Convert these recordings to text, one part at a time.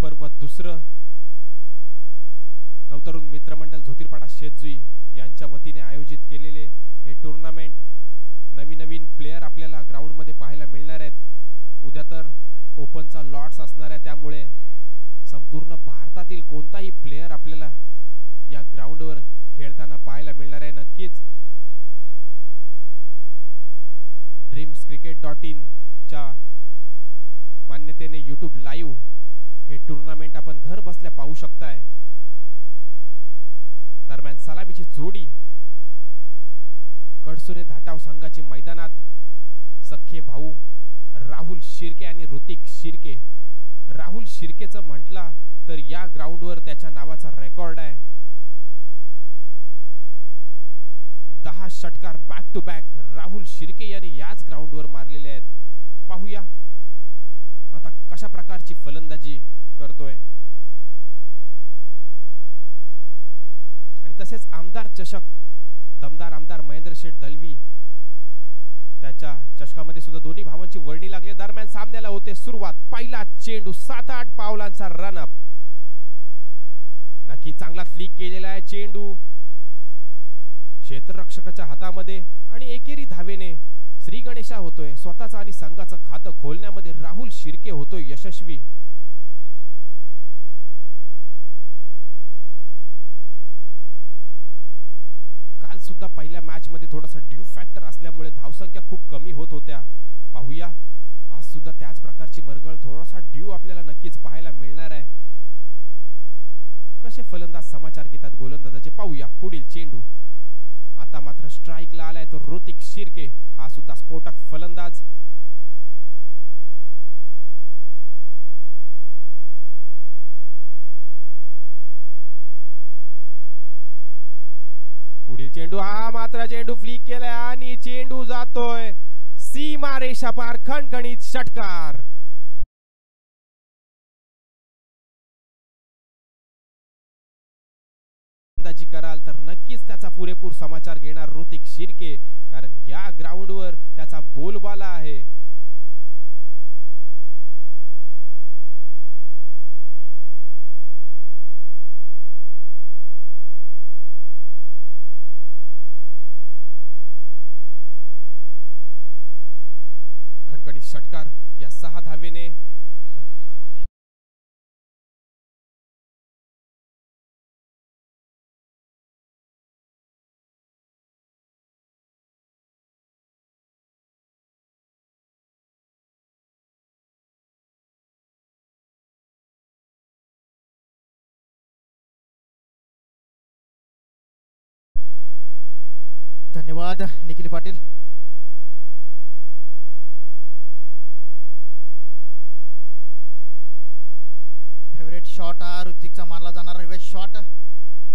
पर्व दुसरं नवतरुण मित्रमंडळ झोतीरपाडा शेतजुई यांच्या वतीने आयोजित केलेले हे टूर्नामेंट नवीन नवीन प्लेयर आपल्याला ग्राउंड मध्ये पाहायला मिळणार आहेत। उद्या तर ओपनचा लॉट्स असणार आहे, त्यामुळे संपूर्ण भारतातील कोणताही प्लेयर आपल्याला या ग्राउंडवर खेळताना पाहायला मिळणार आहे। नक्कीच dreamscricket.in च्या मान्यतेने YouTube लाईव्ह हे टूर्नामेंट आपण घर बसल्या पाहू शकताय। दरम्यान सलामीची जोडी कडसुरे धाटाव संघाची मैदानात सख्खे भाऊ राहुल शिर्के आणि ऋतिक शिर्के। राहुल शिर्केचं म्हटला तर या ग्राउंडवर त्याच्या नावाचा रेकॉर्ड आहे। 10 षटकार back to back Rahul Shirke यांनी याच ग्राउंडवर मारलेले आहेत। पाहूया आता कशा प्रकारची फलंदाजी करतोय। आणि तसेच आमदार चषक दमदार आमदार महेंद्र शेठ दलवी त्याच्या चषकामध्ये सुद्धा दोन्ही भावांची वर्णी लागली। दरम्यान सामन्याला होते सुरुवात। पहिला चेंडू 7-8 पावलांचा रनअप, नक्की चांगला फ्लिक केलेला आहे चेंडू क्षेत्ररक्षकाच्या हातामध्ये आणि एकेरी धावेने श्री गणेशा होतोय स्वतःचा आणि संघाचं खातं खोलण्यामध्ये राहुल शिर्के होतोय यशस्वी। काल सुद्धा पहिल्या मॅच मध्ये थोडासा ड्यू फॅक्टर असल्यामुळे धावसंख्या खूप कमी होत होत्या। पाहूया आज सुद्धा त्याच प्रकारची मरगळ थोडासा ड्यू आपल्याला नक्कीच पाहायला मिळणार आहे। कसे फलंदाज समाचार घेतात गोलंदाजाचे पाहूया। पुढील चेंडू आता मात्र स्ट्राइकला आलाय तो ऋतिक शिर्के, हा सुद्धा स्फोटक फलंदाज। पुढील चेंडू हा मात्र चेंडू फ्लिक केलाय आणि चेंडू जातोय सीमा रेषा पार खणखणीत षटकार। फलंदाजी कराल तर नक्कीच त्याचा पुरेपूर समाचार घेणार ऋतिक शिर्के, कारण या ग्राउंडवर त्याचा बोलबाला आहे। खणखणीत षटकार या 6 धावेने धन्यवाद निखिल पाटील। फेवरेट शॉट हा ऋतिकचा मानला जाणारा रिव्हर्स शॉट।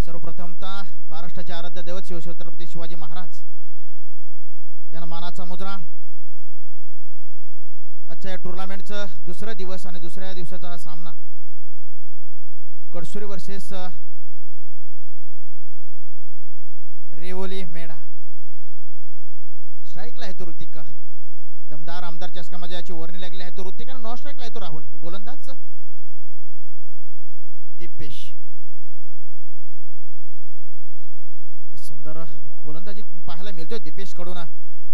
सर्वप्रथमतः महाराष्ट्राचे आराध्य दैवत शिवछत्रपती शिवाजी महाराज यांना मानाचा मुजरा। आजच्या या टूर्नामेंटचा दुसरा दिवस आणि दुसऱ्या दिवसाचा हा सामना कडसुरी वर्सेस रेवोली मेढा। स्ट्राइकला आहे तो ऋतिक, दमदार आमदार चषकामध्ये याची वर्णी लागली आहे तो ऋतिक आणि नॉन स्ट्राइकला आहे तो राहुल। गोलंदाज दीपेश, सुंदर गोलंदाजी पाहायला मिळतोय दीपेश कडून।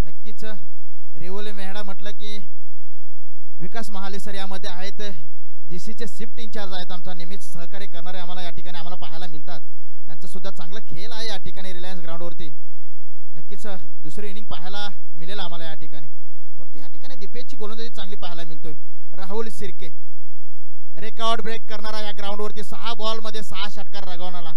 नक्कीच रेवोली मेढा म्हटलं की विकास महाले सर यामध्ये आहेत, जीसीचे शिफ्ट इंचार्ज आहेत, आमचा नेहमीच सहकार्य करणारे आम्हाला या ठिकाणी आम्हाला पाहायला मिळतात। त्यांचा सुद्धा चांगला खेळ आहे या ठिकाणी रिलायन्स ग्राउंडवरती। नक्कीच दुसरी इनिंग पाहायला मिळेल आम्हाला या ठिकाणी, परंतु या ठिकाणी दीपेशची गोलंदाजी चांगली पाहायला मिळतोय। राहुल शिर्के रेकॉर्ड ब्रेक करणारा या ग्राउंडवरती 6 बॉल मध्ये 6 षटकार रगवणारा।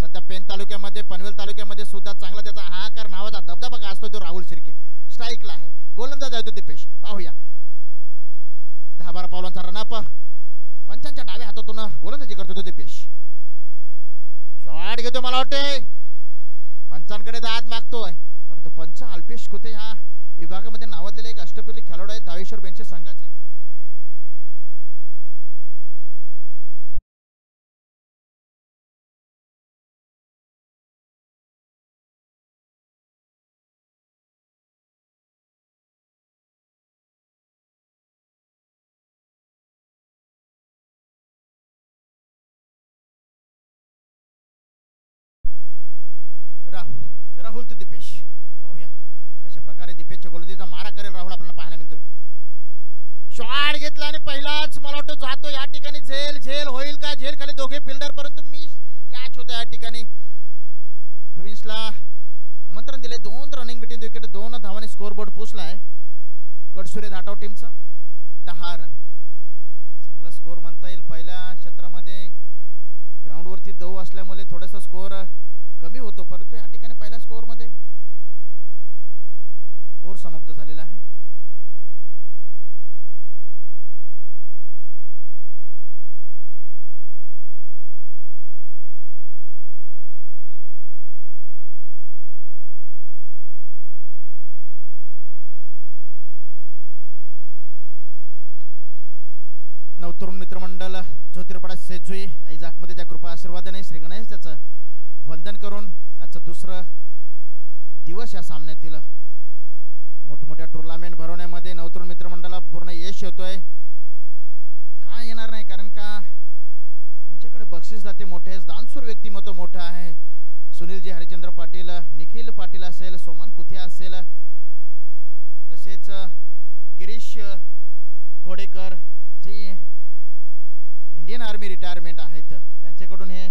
सध्या पेन तालुक्यामध्ये पनवेल तालुक्यामध्ये सुद्धा चांगला त्याचा हाहाकार नावाचा दबदबा गाजतोय तो राहुल शिर्के। स्ट्राइकला आहे, गोलंदाज आहे तो दीपेश। पाहूया 10-12 पावलांचा रनअप, पंचांच्या डाव्या हातातून गोलंदाजी करतो तो दीपेश। शॉट घेतो, मला वाटते पंचांकडे दाद मागतोय, परंतु पंच अल्पेश कुते ह्या विभागामध्ये नावाजलेले एक अष्टपैलू खेळाडू आहेत धावेश्वर बेंचे संघाचे। राहुल तो दीपेश. पाहूया कशा प्रकारे दीपेशच्या गोलंदाजीचा मारा करेल राहुल आपल्याला पाहायला मिळतोय. शॉट घेतला आणि पहिलाच मला वाटतं जातो या ठिकाणी. झेल होईल का? झेल खाली दोघे फिल्डर परंतु मिस कॅच होतं या ठिकाणी. ट्विन्सला आमंत्रण दिले. 2 रनिंग बिटवीन विकेट. 2 धावांनी स्कोअरबोर्ड पोचलाय कडसुरे धाटाव टीमचा. 10 रन चांगला स्कोअर म्हणता येईल. पहिल्या क्षेत्रामध्ये ग्राउंडवरती दव असल्यामुळे थोडासा स्कोअर कमी होतो परंतु या ठिकाणी पहिल्या स्कोअरमध्ये ओव्हर समाप्त झालेला आहे. नवतरुण मित्रमंडळ ज्योतिर्पडा सेजुई आई जाकमध्ये त्या कृपा आशीर्वादाने श्री गणेश त्याचं वंदन करून आजचं दुसरं दिवस या सामन्यातील मोठमोठ्या टुर्नामेंट भरवण्यामध्ये नवतरुण मित्रमंडळाला पूर्ण यश येतोय. काय येणार नाही कारण का आमच्याकडे बक्षीस दाते मोठे आहेत. दानशूर व्यक्तिमत्व मोठं आहे. सुनीलजी हरिचंद्र पाटील, निखिल पाटील असेल, सोमन कुथे असेल, तसेच गिरीश घोडेकर जे इंडियन आर्मी रिटायरमेंट आहेत त्यांच्याकडून हे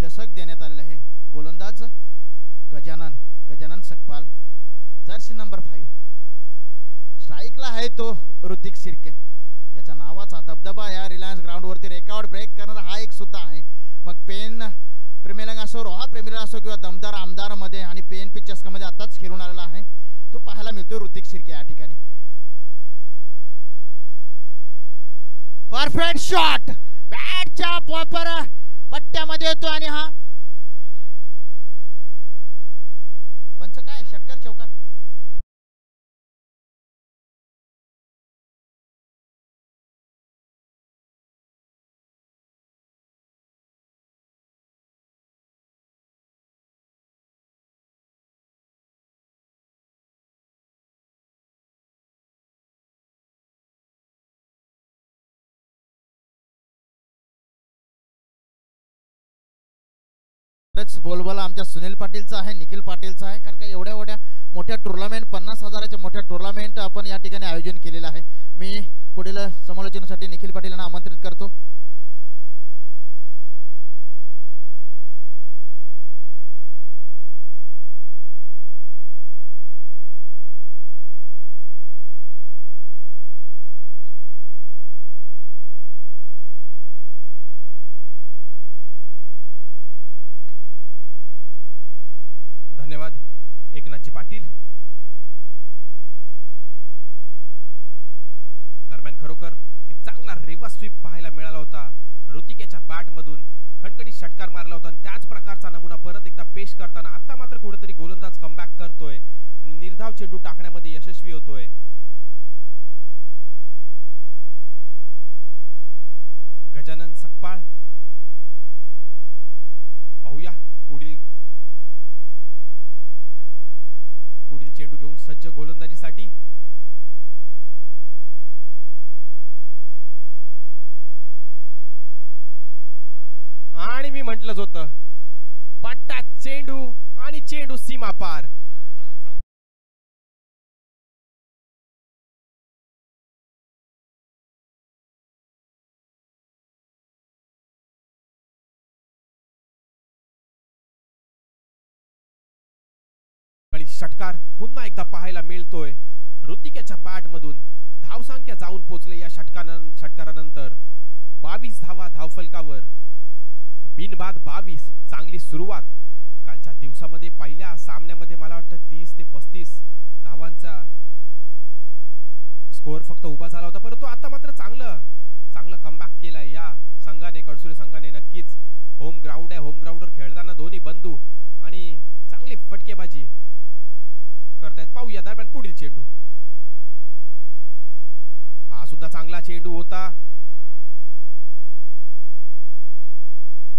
चषक देण्यात आलेलं आहे. गोलंदाज गजानन सकपाल, जर्सी नंबर 5. स्ट्राईकला आहे तो ऋतिक शिर्के ज्याच्या नावाचा दबदबा या रिलायन्स ग्राउंडवरती रेकॉर्ड ब्रेक करणारा हा एक सुद्धा आहे. मग पेन प्रीमियर असो, रोहा प्रीमियर असो किंवा दमदार आमदार मध्ये आणि पेन पी चषकामध्ये आताच खेळून आलेला आहे तो पाहायला मिळतो ऋतिक शिर्के या ठिकाणी. परफेक्ट शॉट बॅटच्या प्रॉपर पट्ट्यामध्ये येतो आणि हा पंच काय षटकार चौकार. बोलबाला आमच्या सुनील पाटीलचा आहे, निखिल पाटीलचा आहे कारण का एवढ्या मोठ्या टुर्नामेंट 50,000च्या मोठ्या टुर्नामेंट आपण या ठिकाणी आयोजन केलेलं आहे. मी पुढील समालोचनासाठी निखिल पाटील यांना आमंत्रित करतो. धन्यवाद एकनाथजी पाटील. दरम्यान खरोखर एक चांगला रेवा स्वीप पाहायला मिळाला होता. ऋतिकेच्या बॅट मधून खणखणीत षटकार मारला होता आणि त्याच प्रकारचा नमुना परत एकदा पेश करताना आता मात्र कुठेतरी गोलंदाज कमबॅक करतोय आणि निर्धाव चेंडू टाकण्यामध्ये यशस्वी होतोय. गजानन सकपाळ पाहूया पुढील चेंडू घेऊन सज्ज गोलंदाजीसाठी. आणि मी म्हटलंच होतं पट्टा चेंडू आणि चेंडू सीमा पार. षटकार पुन्हा एकदा पाहायला मिळतोय. ऋतिकेच्या बॅट मधून धावसंख्या जाऊन पोचले या षटकारानंतर 22 धावा धावफलकावर. बिनबाद 22. चांगली सुरुवात. कालच्या दिवसामध्ये पहिल्या सामन्यामध्ये मला वाटतं 30 ते 35 धावांचा स्कोअर फक्त उभा झाला होता परंतु आता मात्र चांगलं कमबॅक केलंय या संघाने, कडसुरे संघाने. नक्कीच होम ग्राउंड आहे. होम ग्राउंडवर खेळताना दोन्ही बंधू आणि चांगली फटकेबाजी करतायत. पाहूया दरम्यान पुढील चेंडू. हा सुद्धा चांगला चेंडू होता.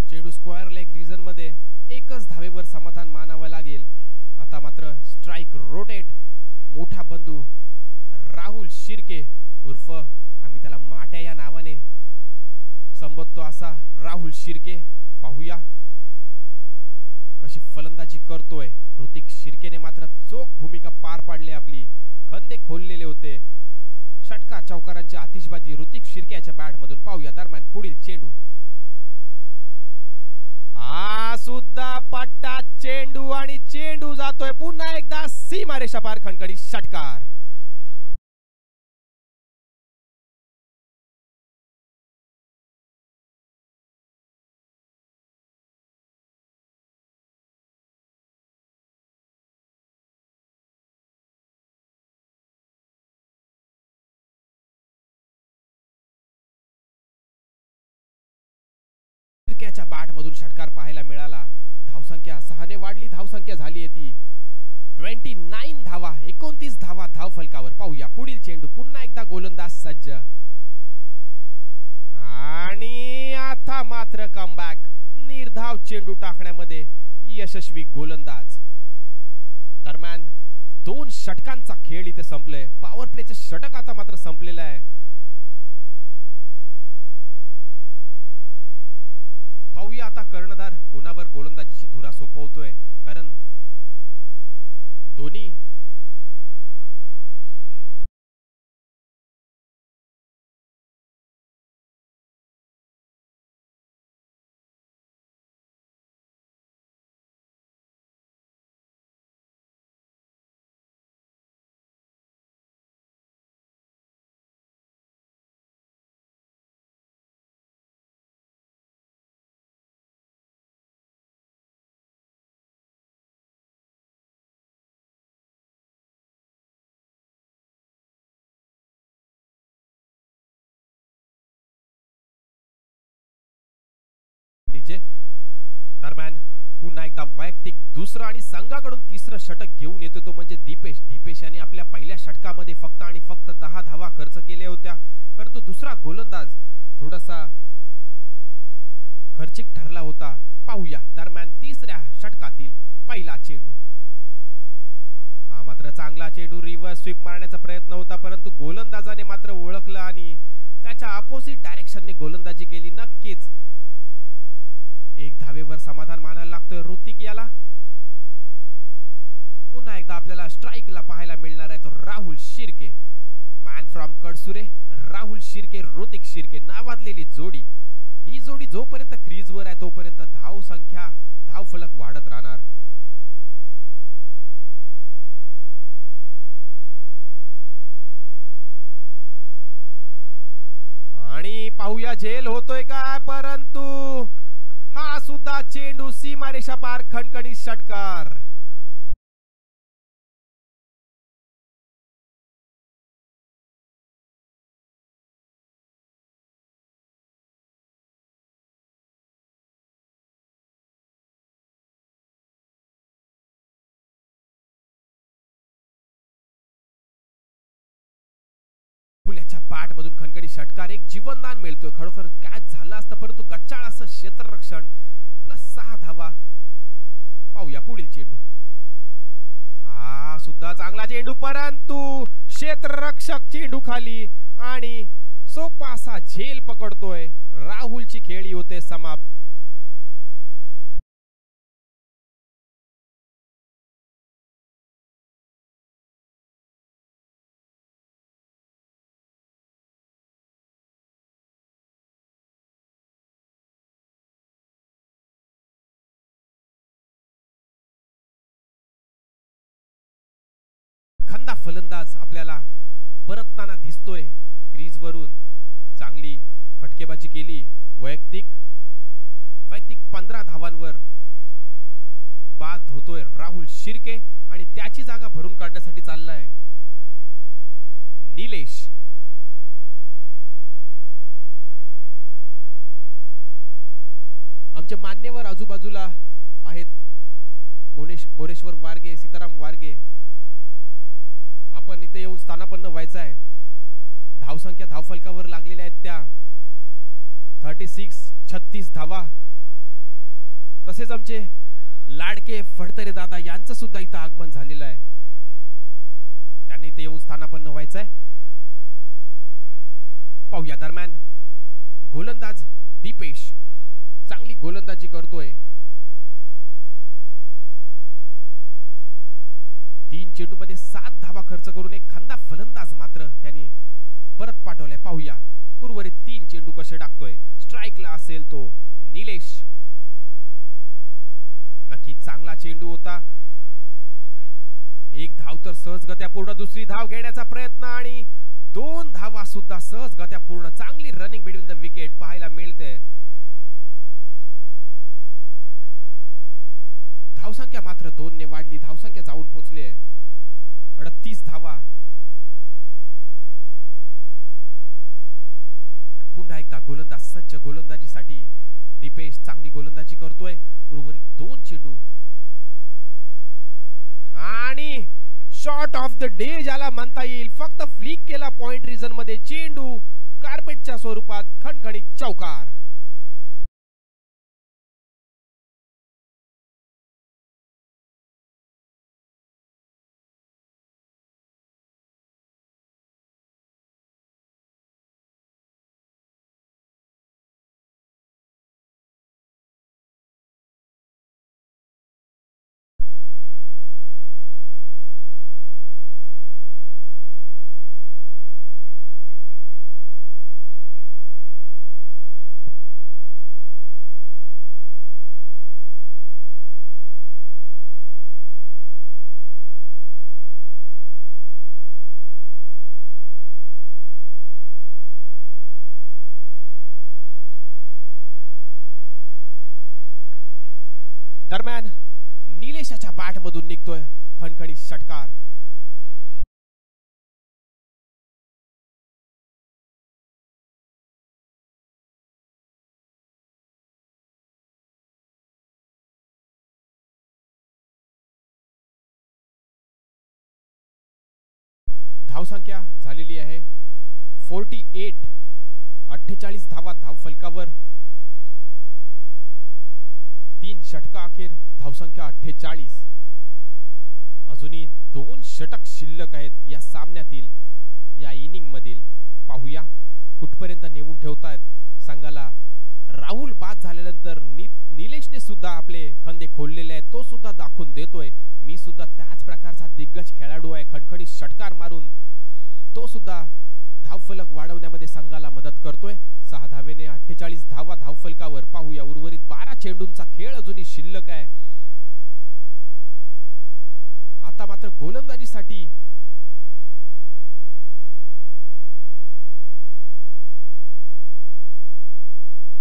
चेंडू स्क्वेअर लेग रिजन मध्ये एकच धावेवर समाधान मानावं लागेल. आता मात्र स्ट्राइक रोटेट. मोठा बंधू राहुल शिर्के उर्फ आम्ही त्याला माट्या या नावाने संबोधतो असा राहुल शिर्के. पाहूया कशी फलंदाजी करतोय. ऋतिक शिर्केने मात्र चोख भूमिका पार पाडली. आपली खंदे खोललेले होते. षटकार चौकारांची आतिषबाजी ऋतिक शिर्के याच्या बॅट मधून. पाहूया दरम्यान पुढील चेंडू. हा सुद्धा पट्टा चेंडू आणि चेंडू जातोय पुन्हा एकदा सीमारेषा पार. खणखणीत षटकार. शिर्केच्या बॅट मधून षटकार पाहायला मिळाला. धावसंख्या 6 ने वाढली. धावसंख्या झाली आहे ती 29 धावा. 29 धावा धाव फलकावर. पाहूया पुढील चेंडू. पुन्हा एकदा गोलंदाज सज्ज आणि आता मात्र कमबॅक. निर्धाव चेंडू टाकण्यामध्ये यशस्वी गोलंदाज. दरम्यान 2 षटकांचा खेळ इथे संपलाय. पॉवर प्लेचे षटक आता मात्र संपलेलं आहे. पाहूया आता कर्णधार कोणावर गोलंदाजीची धुरा सोपवतोय. कारण दोन्ही दरम्यान पुन्हा एकदा वैयक्तिक दुसरं आणि संघाकडून तिसरं षटक घेऊन येतो तो म्हणजे दीपेश. दीपेश यांनी आपल्या पहिल्या षटकामध्ये फक्त आणि फक्त 10 धावा खर्च केल्या होत्या. परंतु दुसरा गोलंदाज थोडासा खर्चिक ठरला होता. पाहूया दरम्यान तिसऱ्या षटकातील पहिला चेंडू. हा मात्र चांगला चेंडू. रिव्हर्स स्वीप मारण्याचा प्रयत्न होता परंतु गोलंदाजाने मात्र ओळखलं आणि त्याच्या अपोजिट डायरेक्शनने गोलंदाजी केली. नक्कीच 1 धावेवर समाधान मानायला लागतोय ऋतिक याला. पुन्हा एकदा आपल्याला स्ट्राइकला पाहायला मिळणार आहे तो राहुल शिर्के. Man from Kadsure. राहुल शिर्के ऋतिक शिर्के नावाजलेली जोडी. ही जोडी जोपर्यंत क्रीजवर आहे तोपर्यंत धाव संख्या धाव फलक वाढत राहणार. आणि पाहूया झेल होतोय का. परंतु हा सुद्धा चेंडू सीमारेषा पार. खणखणीत षटकार. पुल्याच्या बॅट मधून खणखणीत षटकार. एक जीवनदान मिळतोय. खरोखर काय झालं असतं परंतु गच्चाळ असं क्षेत्ररक्षण प्लस 6 धावा. पाहूया पुढील चेंडू. हा सुद्धा चांगला चेंडू परंतु क्षेत्ररक्षक चेंडू खाली आणि सोपा असा झेल पकडतोय. राहुलची खेळी होते समाप्त. खंदा फलंदाज आपल्याला परतताना दिसतोय क्रीजवरून. चांगली फटकेबाजी केली. वैयक्तिक 15 धावांवर बाद होतोय राहुल शिर्के आणि त्याची जागा भरून काढण्यासाठी चाललाय निलेश. आमचे मान्यवर आजूबाजूला आहेत. मोरेश्वर वारगे, सीताराम वारगे. आपण इथे येऊन स्थानापन्न व्हायचं आहे. धावसंख्या धावफलकावर लागलेल्या आहेत त्या 36 धावा. तसेच आमचे लाडके फडतरे दादा यांचं सुद्धा इथं आगमन झालेलं आहे. त्यांनी इथे येऊन स्थानापन्न व्हायचं आहे. पाहूया दरम्यान गोलंदाज दीपेश चांगली गोलंदाजी करतोय. 3 चेंडूमध्ये 7 धावा खर्च करून एक खंदा फलंदाज मात्र त्यांनी परत पाठवलाय. पाहूया उर्वरित 3 चेंडू कसे टाकतोय. स्ट्राइकला असेल तो निलेश. नक्की चांगला चेंडू होता. एक धाव तर सहजगत्या पूर्ण. दुसरी धाव घेण्याचा प्रयत्न आणि 2 धावा सुद्धा सहजगत्या पूर्ण. चांगली रनिंग बिटवीन द विकेट पाहायला मिळते. धावसंख्या मात्र 2 ने वाढली. धावसंख्या जाऊन पोहोचली 38 धावा. पुन्हा एकदा गोलंदाज सज्ज गोलंदाजीसाठी. दीपेश चांगली गोलंदाजी करतोय. उर्वरित 2 चेंडू आणि शॉट ऑफ द डे ज्याला म्हणता येईल. फक्त फ्लिक केला पॉइंट रिजन मध्ये. चेंडू कार्पेटच्या स्वरूपात खणखणीत चौकार. दरम्यान निलेशाच्या बॅट मधून निघतोय खणखणीत षटकार. धावसंख्या झालेली आहे 48. 48 धावा धाव फलकावर. 3 षटका अखेर. धावसंख्या 48. अजूनही 2 षटक शिल्लक आहेत या सामन्यातील, या इनिंग मधील. पाहूया कुठपर्यंत नेऊन ठेवतायत संघाला. राहुल बाद झाल्यानंतर निलेशने सुद्धा आपले खंदे खोललेले आहेत. तो सुद्धा दाखवून देतोय मी सुद्धा त्याच प्रकारचा दिग्गज खेळाडू आहे. खणखणीत षटकार मारून तो सुद्धा धावफलक वाढवण्यामध्ये संघाला मदत करतोय. 6 धावेने 48 धावा धावफलकावर. पाहूया उर्वरित 12 चेंडूंचा खेळ अजूनही शिल्लक आहे. आता मात्र गोलंदाजीसाठी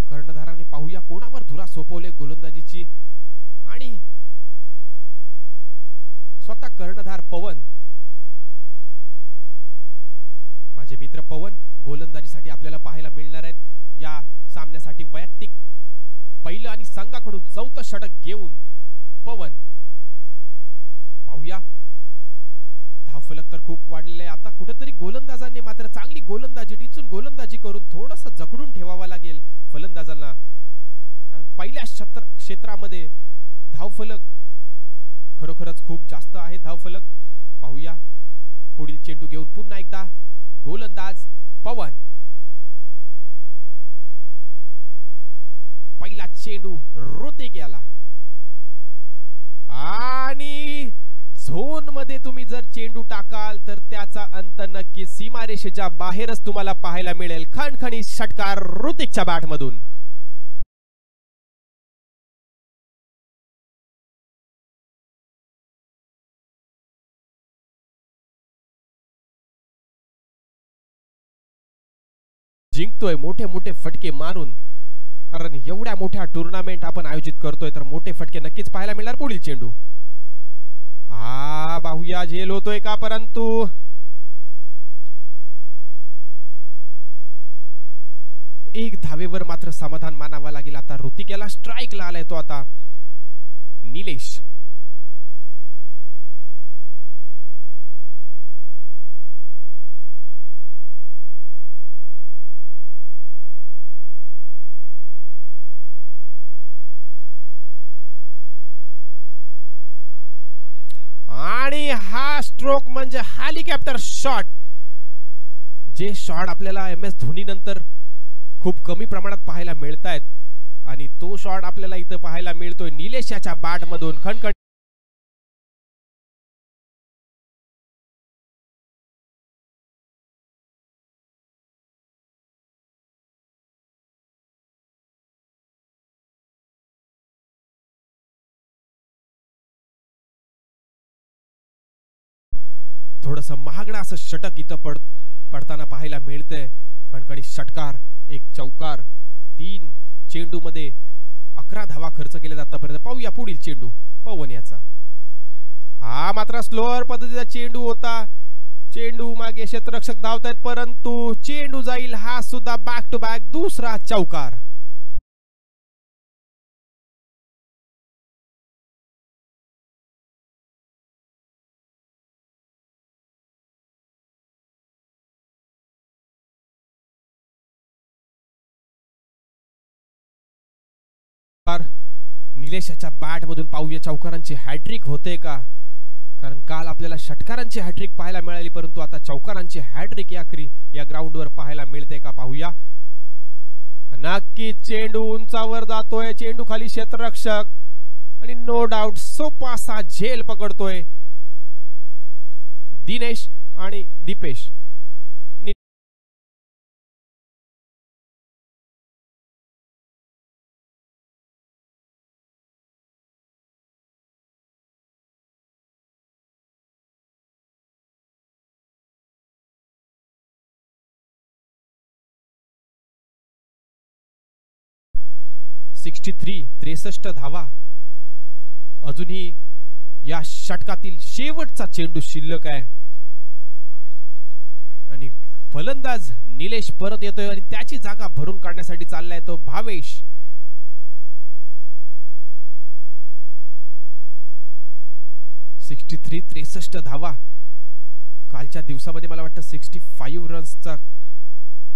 कर्णधाराने पाहूया कोणावर धुरा सोपवले गोलंदाजीची. आणि स्वतः कर्णधार पवन, माझे मित्र पवन गोलंदाजीसाठी आपल्याला पाहायला मिळणार आहेत या सामन्यासाठी. वैयक्तिक पहिलं आणि संघाकडून 4थं षटक घेऊन पवन. पाहूया धावफलक तर खूप वाढलेला आहे. आता कुठेतरी गोलंदाजांनी मात्र चांगली गोलंदाजी टिचून गोलंदाजी करून थोडंसं जखडून ठेवावं लागेल फलंदाजांना. कारण पहिल्या क्षेत्रामध्ये धावफलक खरोखरच खूप जास्त आहे. धावफलक पाहूया. पुढील चेंडू घेऊन पुन्हा एकदा गोलंदाज पवन. पहिला चेंडू ऋतिक याला. आणि झोन मध्ये तुम्ही जर चेंडू टाकाल तर त्याचा अंत नक्की सीमारेषेच्या बाहेरच तुम्हाला पाहायला मिळेल. खणखणीत षटकार ऋतिकच्या बॅट मधून. जिंकतोय मोठे मोठे फटके मारून. कारण एवढ्या मोठ्या टुर्नामेंट आपण आयोजित करतोय तर मोठे फटके नक्कीच पाहायला मिळणार. पुढील चेंडू पाहूया झेल होतोय का. परंतु एक धावेवर मात्र समाधान मानावं लागेल. आता ऋतिक याला स्ट्राइकला आलाय तो आता निलेश. आणि हा स्ट्रोक म्हणजे हेलिकॉप्टर शॉट. जे शॉट आपल्याला MS धोनी नंतर खूप कमी प्रमाणात पाहायला मिळतायत आणि तो शॉट आपल्याला इथं पाहायला मिळतोय निलेश याच्या बॅट मधून. खणखण थोडंसं महागडं असं षटक इथं पडताना पाहायला मिळतंय. कणकणी षटकार, एक चौकार, 3 चेंडूमध्ये 11 धावा खर्च केल्या आतापर्यंत. पाहूया पुढील चेंडू पवन याचा. हा मात्र स्लोअर पद्धतीचा चेंडू होता. चेंडू मागे क्षेत्ररक्षक धावतायत परंतु चेंडू जाईल. हा सुद्धा बॅक टू बॅक दुसरा चौकार. निलेशाच्या बॅट मधून पाहूया चौकारांची हॅट्रिक होते का, कारण काल आपल्याला षटकारांची हॅट्रिक पाहायला मिळाली परंतु आता चौकारांची हॅट्रिक या ग्राउंडवर पाहायला मिळते का पाहूया. नक्की चेंडू उंचावर जातोय. चेंडू खाली क्षेत्ररक्षक आणि नो डाऊट सोपासा झेल पकडतोय दिनेश आणि दीपेश. 63 धावा. अजूनही या षटकातील शेवटचा चेंडू शिल्लक आहे आणि फलंदाज निलेश परत येतोय आणि त्याची जागा भरून काढण्यासाठी चाललाय तो भावेश. 63 धावा. कालच्या दिवसामध्ये मला वाटतं 65 रन्सचा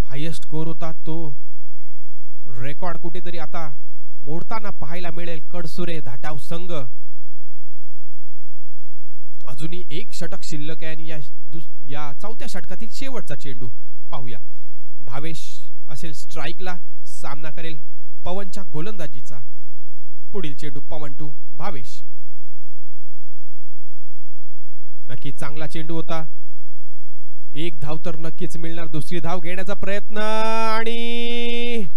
हायेस्ट स्कोर होता. तो रेकॉर्ड कुठेतरी आता मोडताना पाहायला मिळेल कडसुरे धाटाव संघ. अजूनही एक षटक शिल्लक आहे आणि या चौथ्या षटकातील शेवटचा चेंडू पाहूया. भावेश असेल स्ट्राइकला, सामना करेल पवनच्या गोलंदाजीचा. पुढील चेंडू पवन टू भावेश. नक्की चांगला चेंडू होता. एक धाव तर नक्कीच मिळणार. दुसरी धाव घेण्याचा प्रयत्न आणि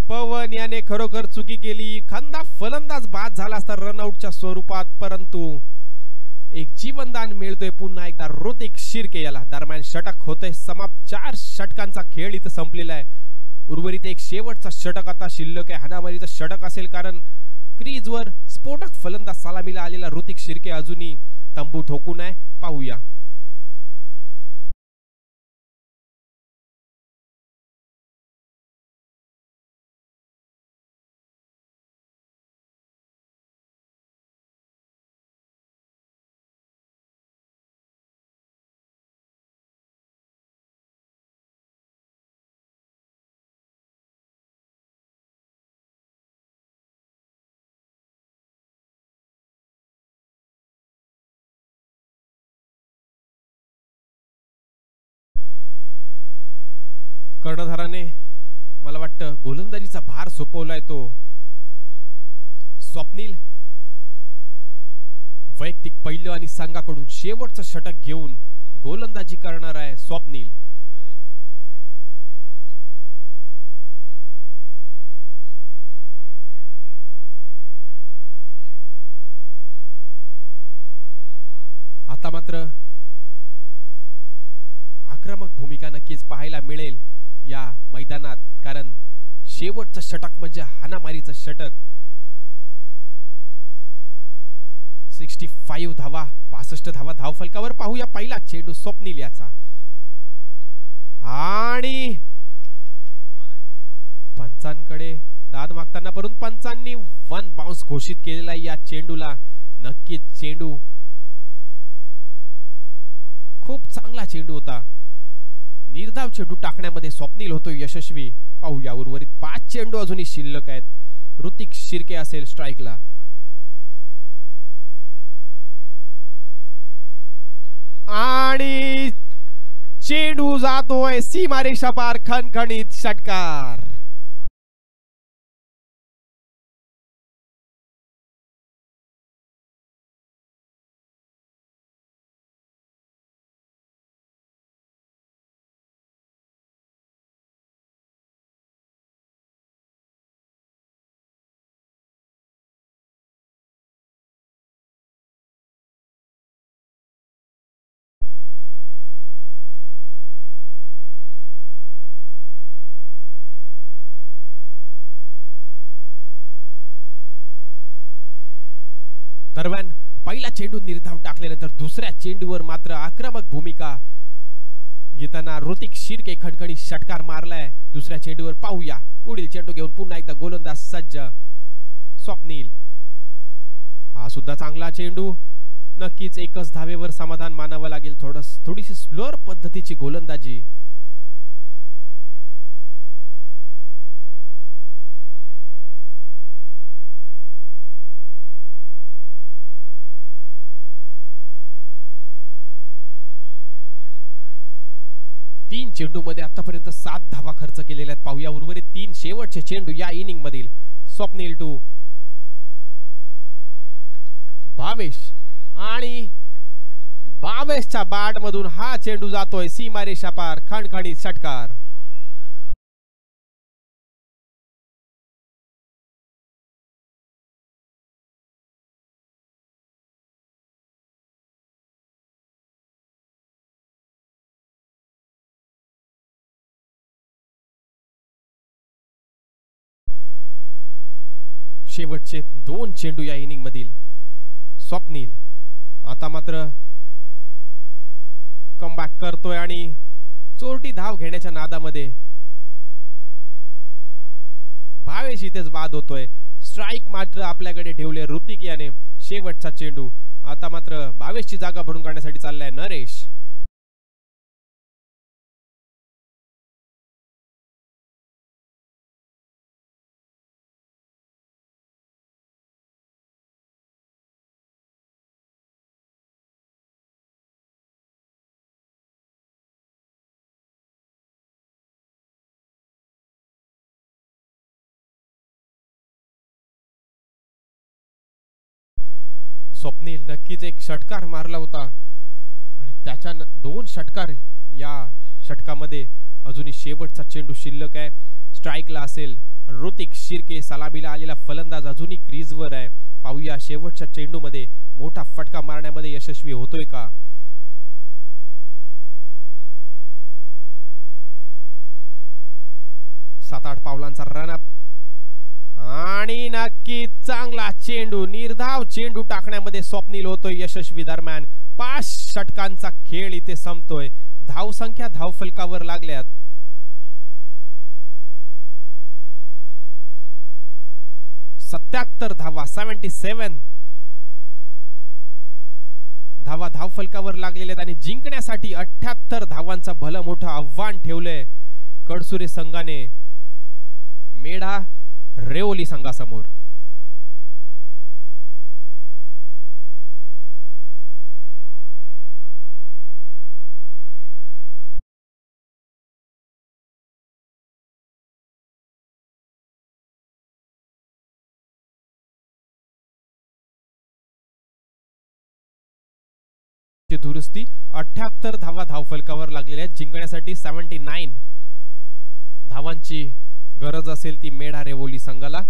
पवन याने खरोखर चुकी केली. खांदा फलंदाज बाद झाला असता रनआउटच्या स्वरूपात परंतु एक जीवनदान मिळतोय पुन्हा एकदा ऋतिक शिर्के याला. दरम्यान षटक होतंय समाप्त. 4 षटकांचा खेळ इथं संपलेला आहे. उर्वरित एक शेवटचा षटक आता शिल्लक आहे. हाणामारीचं षटक असेल कारण क्रीजवर स्फोटक फलंदाज सलामीला आलेला ऋतिक शिर्के अजूनही तंबू ठोकून आहे. पाहूया. कर्णधाराने मला वाटतं गोलंदाजीचा भार सोपवलाय तो स्वप्नील. वैयक्तिक पहिलं आणि संघाकडून शेवटचं षटक घेऊन गोलंदाजी करणार आहे स्वप्नील. आता मात्र आक्रमक भूमिका नक्कीच पाहायला मिळेल या मैदानात कारण शेवटचं षटक म्हणजे हाणामारीचं षटक. 65 धावा, 65 धावा धावफलकावर. पाहूया पहिला चेंडू स्वप्नील याचा आणि पंचांकडे दाद मागताना परंतु पंचांनी 1 बाउन्स घोषित केलेला या चेंडूला. नक्कीच चेंडू खूप चांगला चेंडू होता. निर्धाव चेंडू टाकण्यामध्ये स्वप्नील होतो यशस्वी. पाहूया उर्वरित 5 चेंडू अजूनही शिल्लक आहेत. ऋतिक शिर्के असेल स्ट्राइकला आणि चेंडू जातोय सीमारेषा पार. खणखणीत षटकार. दरम्यान पहिला चेंडू निर्धाव टाकल्यानंतर दुसऱ्या चेंडूवर मात्र आक्रमक भूमिका घेताना ऋतिक शिर्के खणखणी षटकार मारलाय. दुसऱ्या चेंडूवर पाहूया. पुढील चेंडू घेऊन पुन्हा एकदा गोलंदाज सज्ज स्वप्नील. हा सुद्धा चांगला चेंडू. नक्कीच एकच धावेवर समाधान मानावं लागेल. थोडीशी स्लोअर पद्धतीची गोलंदाजी. तीन चेंडू मध्ये आतापर्यंत 7 धावा खर्च केलेल्या आहेत. पाहूया उर्वरित 3 शेवटचे चेंडू या इनिंग मधील. स्वप्नील टू भावेश आणि भावेशच्या बॅट मधून हा चेंडू जातोय सीमारेषा पार. खणखणीत षटकार. शेवटचे 2 चेंडू या इनिंग मधील. स्वप्नील आता मात्र कमबॅक करतोय आणि चोरटी धाव घेण्याच्या नादामध्ये भावेश इथेच बाद होतोय. स्ट्राइक मात्र आपल्याकडे ठेवले ऋतिक याने. शेवटचा चेंडू आता मात्र भावेशची जागा भरून काढण्यासाठी चाललाय नरेश. स्वप्नील नक्कीच एक षटकार मारला होता आणि त्याच्या 2 षटकार या षटकामध्ये अजूनही शेवटचा चेंडू शिल्लक आहे. स्ट्राइकला असेल ऋतिक शिर्के. सलामीला आलेला फलंदाज अजूनही क्रीजवर आहे. पाहूया शेवटच्या चेंडूमध्ये मोठा फटका मारण्यामध्ये यशस्वी होतोय का. सात 8 पावलांचा रनअप आणि नक्की चांगला चेंडू. निर्धाव चेंडू टाकण्यामध्ये स्वप्नील होतोय यशस्वी. दरम्यान 5 षटकांचा खेळ इथे संपतोय. धावसंख्या धावफलकावर लागल्यात. सत्याहत्तर धावा 77 धावा धावफलकावर लागलेल्या आहेत आणि जिंकण्यासाठी 78 धावांचं भलं मोठं आव्हान ठेवलंय कडसुरे संघाने मेढा रेवोली संघासमोर. दुरुस्ती 78 धावा धावफलकावर लागलेल्या आहेत. जिंकण्यासाठी 79 धावांची गरज असेल ती मेढा रेवोली संघाला.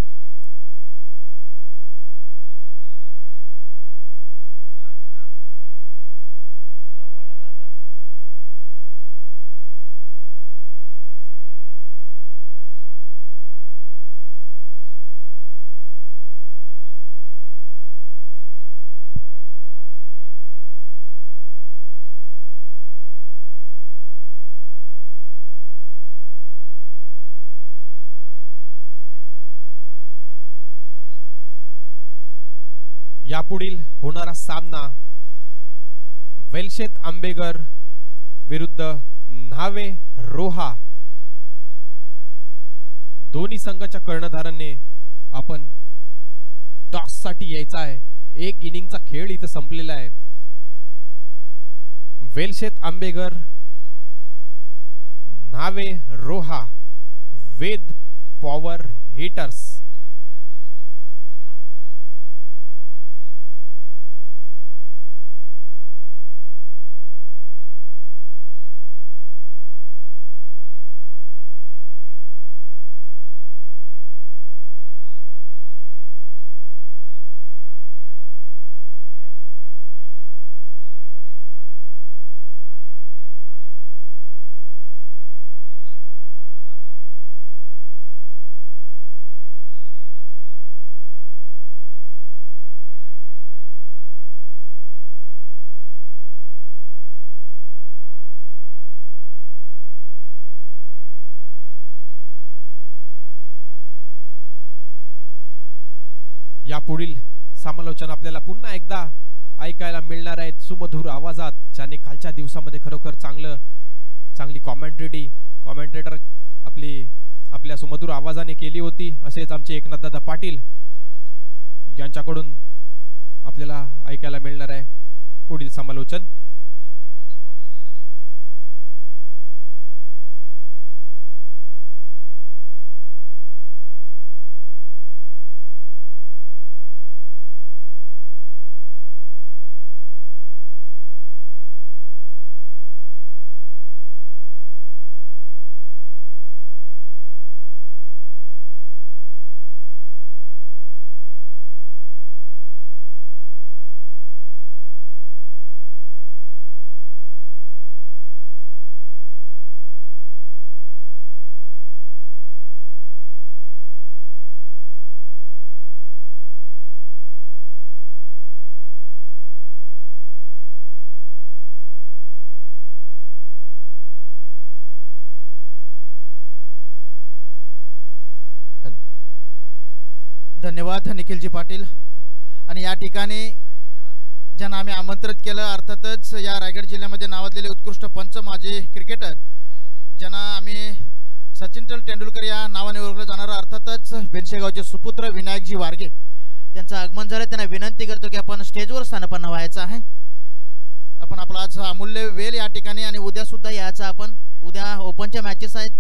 यापुढील होणारा सामना वेलशेत आंबेगर विरुद्ध न्हावे रोहा. दोन्ही संघाच्या कर्णधारांनी आपण टॉस साठी यायचा आहे. एक इनिंगचा खेळ इथे संपलेला आहे. वेलशेत आंबेगर न्हावे रोहा वेद पॉवर हिटर्स. यापुढील समालोचन आपल्याला पुन्हा एकदा ऐकायला मिळणार आहेत सुमधुर आवाजात, ज्याने कालच्या दिवसामध्ये खरोखर चांगली कॉमेंटेटर आपल्या सुमधुर आवाजाने केली होती। असेच आमचे एकनाथदादा पाटील यांच्याकडून आपल्याला ऐकायला मिळणार आहे पुढील समालोचन। धन्यवाद निखिलजी पाटील। आणि या ठिकाणी ज्यांना आम्ही आमंत्रित केलं, अर्थातच या रायगड जिल्ह्यामध्ये नावाजलेले उत्कृष्ट पंच माजी क्रिकेटर ज्यांना आम्ही सचिन तेंडुलकर या नावाने ओळखलं जाणार, अर्थातच बेनशेगावचे सुपुत्र विनायकजी वारगे त्यांचं आगमन झालं। त्यांना विनंती करतो की आपण स्टेजवर स्थानपन्न व्हायचं आहे। आपण आपला आज अमूल्य वेळ या ठिकाणी आणि उद्या सुद्धा यायचं, आपण उद्या ओपनच्या मॅचेस आहेत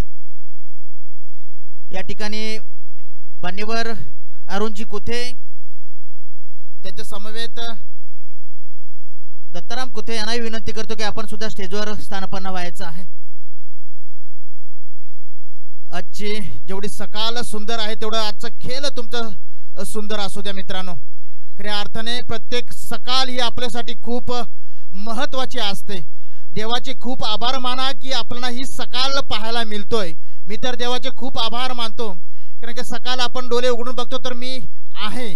या ठिकाणी। मान्यवर अरुणजी कुथे त्यांच्या समवेत दत्ताराम कुथे यांनाही विनंती करतो की आपण सुद्धा स्टेजवर स्थानपन्न व्हायचं आहे। आजची जेवढी सकाळ सुंदर आहे तेवढं आजचा खेळ तुमचं सुंदर असू द्या मित्रांनो। खऱ्या अर्थाने प्रत्येक सकाळ ही आपल्यासाठी खूप महत्त्वाची असते। देवाचे खूप आभार माना की आपल्याला ही सकाळ पाहायला मिळतोय। मी तर देवाचे खूप आभार मानतो, कारण की सकाळ आपण डोळे उघडून बघतो तर मी आहे।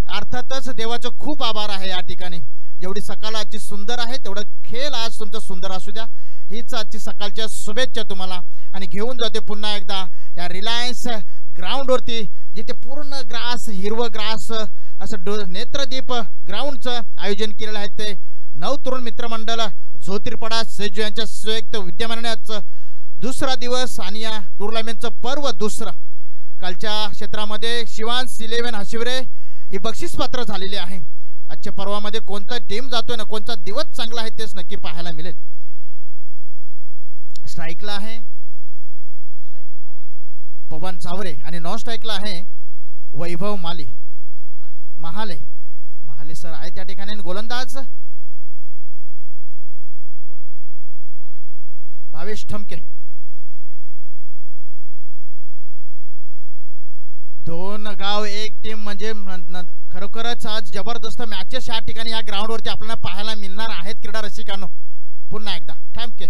अर्थातच देवाचे खूप आभार आहे या ठिकाणी। जेवढी सकाळ आजची सुंदर आहे तेवढं खेळ आज तुमचा सुंदर असू द्या, हीच आजची सकाळच्या शुभेच्छा तुम्हाला। आणि घेऊन जाते पुन्हा एकदा या रिलायन्स ग्राउंडवरती, जिथे पूर्ण ग्रास हिरवं ग्रास असं नेत्रदीप ग्राउंडचं आयोजन केलेलं आहे। ते 9 तरुण मित्रमंडळ ज्योतिर्पडा सेजू यांच्या संयुक्त विद्यमानाचं दुसरा दिवस आणि या टुर्नामेंटचं पर्व दुसरं। कालच्या क्षेत्रामध्ये शिवांश 11 हशिवरे ही बक्षीस पात्र झालेली आहे। आजच्या पर्वामध्ये कोणता टीम जातोय ना कोणता दिवस चांगला आहे तेच नक्की पाहायला मिळेल। स्ट्राइकला आहे पवन चावरे आणि नॉन स्ट्राइकला आहे वैभव महाले सर आहे त्या ठिकाणी। गोलंदाज भावेश ठमके। दोन गाव एक टीम म्हणजे खरोखरच आज जबरदस्त मॅचेस या ठिकाणी या ग्राउंडवरती आपल्याला पाहायला मिळणार आहेत क्रीडा रसिकांनो। पुन्हा एकदा ठमके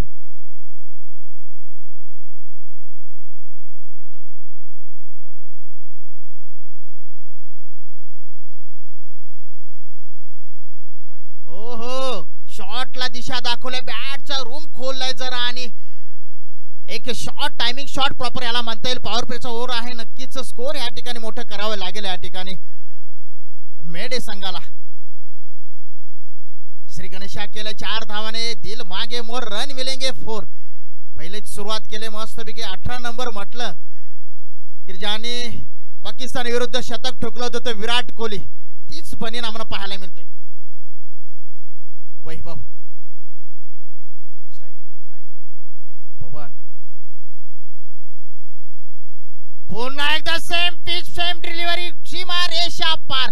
हो शॉटला दिशा दाखवल्या, बॅटचा रूम खोललाय जरा आणि एक शॉट टायमिंग शॉट प्रॉपर याला म्हणता येईल। पॉवर प्लेचा ओव्हर आहे, नक्कीच स्कोर या ठिकाणी मोठं करावं लागेल या ठिकाणी मेडे संघाला। श्री गणेशा केलं 4 धावाने, दिल मागे मोर रन मिलेंगे 4। पहिलेच सुरुवात केले मस्तपैकी 18 नंबर म्हटलं की ज्याने पाकिस्तान विरुद्ध शतक ठोकलं होतं ते विराट कोहली, तीच बनीन आम्हाला पाहायला मिळते। वैभव पवन पुन्हा एकदा सेम पिच सेम डिलिव्हरी, सीमा रेषा पार,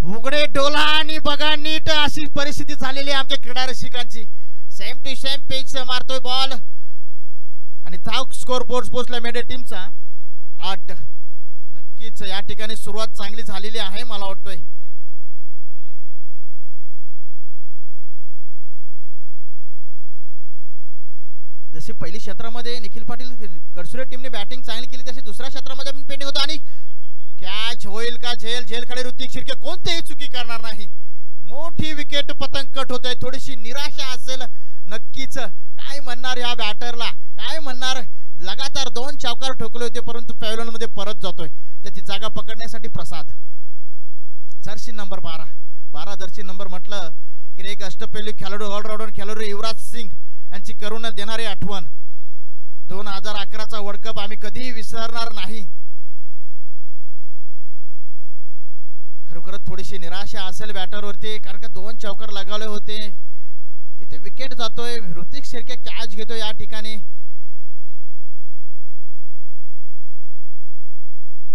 उघडे डोला आणि बघा नीट अशी परिस्थिती झालेली आहे आमच्या क्रीडा रसिकांची। सेम टू सेम पिच मारतोय बॉल आणि धाव स्कोर बोर्ड पोहोचला मेडे टीमचा 8। नक्कीच या ठिकाणी सुरुवात चांगली झालेली आहे मला वाटतोय। जसे पहिली क्षेत्रामध्ये निखिल पाटील कडसुरे टीमने बॅटिंग चांगली केली तशी दुसऱ्या क्षेत्रामध्ये पण पेंडिंग होतं आणि कॅच होईल का झेल खाली ऋतिक शिर्के कोणतेही चुकी करणार नाही। मोठी विकेट पतंग कट होत आहे, थोडीशी निराशा असेल नक्कीच। काय म्हणणार या बॅटरला, काय म्हणणार लगातार 2 चौकार ठोकले होते, परंतु पॅव्हलियन मध्ये परत जातोय. त्याची जागा पकडण्यासाठी प्रसाद. जर्सी नंबर 12 जर्सी नंबर म्हटलं की एक अष्टपैलू खेळाडू, ऑलराऊंडर खेळाडू युवराज सिंग यांची करून देणारी आठवण. 2011चा वर्ल्ड कप आम्ही कधीही विसरणार नाही. खरोखरच थोडीशी निराशा असेल बॅटरवरती, कारण का 2 चौकार लगावले होते. तिथे विकेट जातोय. ऋतिक शेळके कॅच घेतो या ठिकाणी.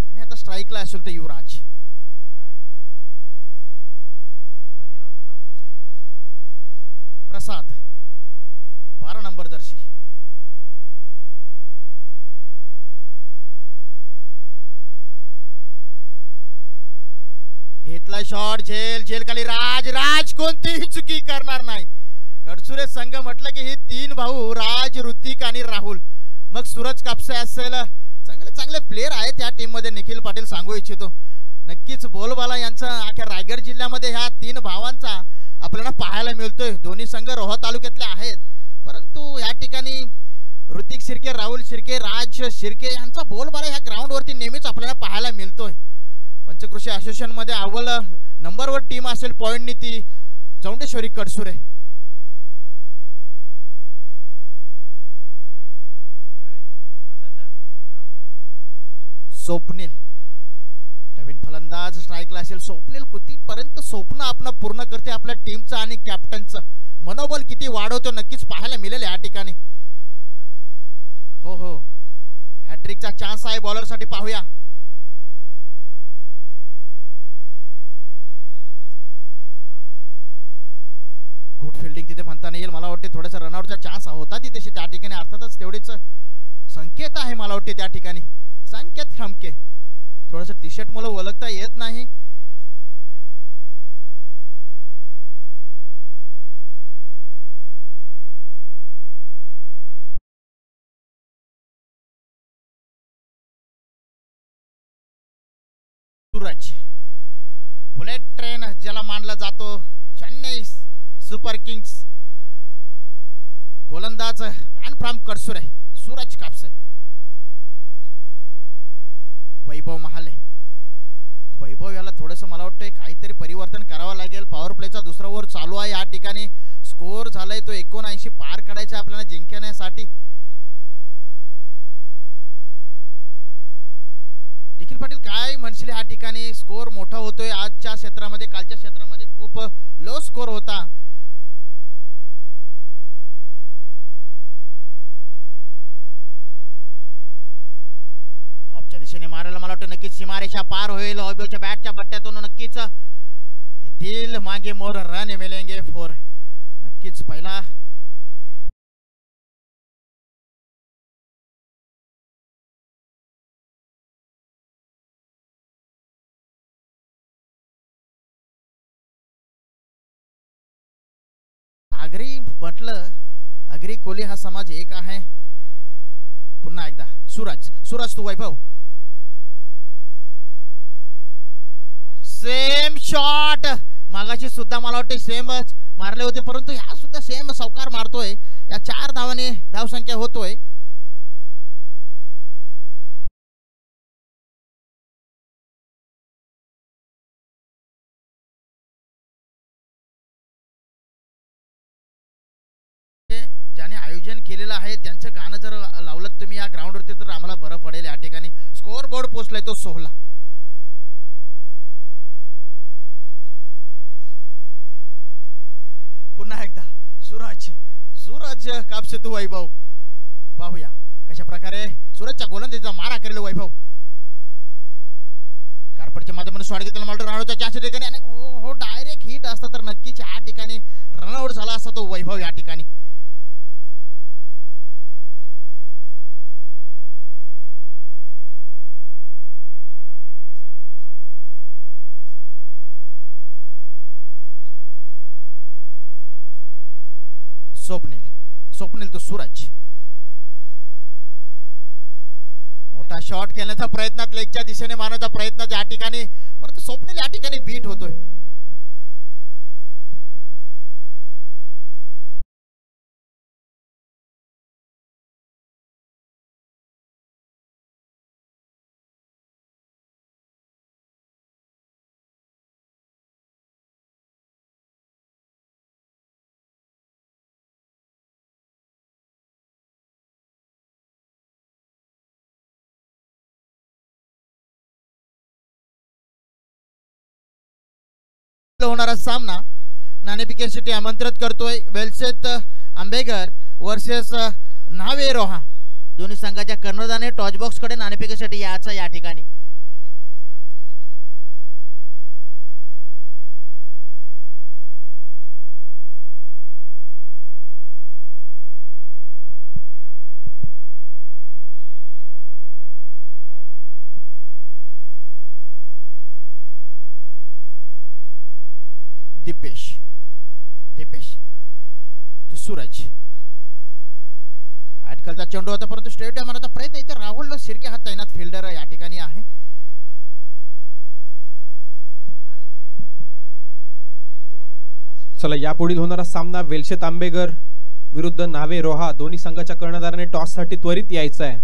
आणि आता स्ट्राईकला असेल तर युवराज. प्रसाद 12 नंबर जर्सी. घेतला शॉट. झेल खाली. राज कोणतीही चुकी करणार नाही. कडसुरे संघ म्हटलं की हे 3 भाऊ राज, ऋतिक आणि राहुल. मग सूरज कापसे असेल, चांगले प्लेयर आहेत या टीम मध्ये. निखिल पाटील सांगू इच्छितो, नक्कीच बोलबाला यांचा अख्या रायगड जिल्ह्यामध्ये ह्या 3 भावांचा आपल्याला पाहायला मिळतोय. दोन्ही संघ रोहा तालुक्यातले आहेत, परंतु या ठिकाणी ऋतिक शिर्के, राहुल शिर्के, राज शिर्के यांचा बोलबाला ह्या ग्राउंडवरती नेहमीच आपल्याला पाहायला मिळतोय. पंचकृषी असोसिएशन मध्ये अव्वल नंबरवर टीम असेल पॉइंट नीती चौंडेश्वरी कडसुरे. स्वप्नील नवीन फलंदाज स्ट्राईकला असेल. स्वप्नील कितीपर्यंत स्वप्न आपण पूर्ण करते आपल्या टीमचं आणि कॅप्टनचं मनोबल किती वाढवतो नक्कीच पाहायला मिळेल या ठिकाणी. हो हॅट्रिकचा चान्स आहे बॉलरसाठी. पाहूया. गुड फिल्डिंग तिथे म्हणता नाही येईल. मला वाटते थोडासा रनआउटचा चान्स होता तिथे त्या ठिकाणी. अर्थातच तेवढीच संकेत आहे मला वाटते त्या ठिकाणी. संकेत ठमके. थोडंसं टी शर्ट मला ओळखता येत नाही. सूरज बुलेट ट्रेन ज्याला मानला जातो, चेन्नई सुपर किंग्स गोलंदाज मॅन फ्रॉम कडसुरे सूरज कापसे. वैभव महाले. वैभव याला थोडंसं मला वाटतं काहीतरी परिवर्तन करावं लागेल. पॉवर प्लेचा दुसरा ओव्हर चालू आहे या ठिकाणी. स्कोर झालाय तो 79 पार काढायचा आपल्याला जिंकण्यासाठी. निखिल पाटील काय म्हणशील या ठिकाणी? स्कोर मोठा होतोय आजच्या क्षेत्रामध्ये. कालच्या क्षेत्रामध्ये खूप लो स्कोर होता. हॉपच्या दिशेने मारायला मला वाटतं नक्कीच सीमारेषा पार होईल. हॉबीच्या बॅटच्या बट्ट्यातून नक्कीच दिल मागे मोर रन मिलेंगे 4. नक्कीच पहिला आगरी म्हटलं. आगरी कोली हा समाज एक आहे. पुन्हा एकदा सूरज तू वैभव. सेम शॉट मागाशी सुद्धा मला वाटते सेमच मारले होते, परंतु या सुद्धा सेम सावकार मारतोय. या 4 धावाने धावसंख्या होतोय. ज्याने आयोजन केलेलं आहे त्यांचं गाणं जर लावलं तुम्ही या ग्राउंडवरती तर आम्हाला बरं पडेल. या ठिकाणी स्कोर बोर्ड पोहोचलाय तो 16. पुन्हा एकदा सूरज कापसे तू वैभव. पाहूया कशा प्रकारे सूरजच्या गोलंदाजीचा मारा करेल वैभव. कार्पेटच्या माध्यमातून शॉट घेतला मला रनआउटचा चान्स ठिकाणी आणि हो डायरेक्ट हिट असता तर नक्कीच या ठिकाणी रनआउट झाला असता तो वैभव. या ठिकाणी स्वप्नील तो सूरज. मोठा शॉट खेळण्याचा प्रयत्न, लेगच्या दिशेने मारण्याचा प्रयत्न या ठिकाणी, परंतु स्वप्नील या ठिकाणी बीट होतोय. सामना नाणेफेकीसाठी आमंत्रित करतोय वेलसेत आंबेगर वर्सेस न्हावे रोहा. दोन्ही संघाच्या कर्णधाराने टॉच बॉक्स कडे नाणेफेकीसाठी यायचं या ठिकाणी. दीपेश सूरज अटकलचा चेंडू होता परंतु स्टेडियम मारण्याचा प्रयत्न. इथे राहुल शिर्के हा तैनात फिल्डर या ठिकाणी आहे. चला यापुढील होणारा सामना वेलशेत आंबेगर विरुद्ध न्हावे रोहा. दोन्ही संघाच्या कर्णधाराने टॉस साठी त्वरित यायचं आहे.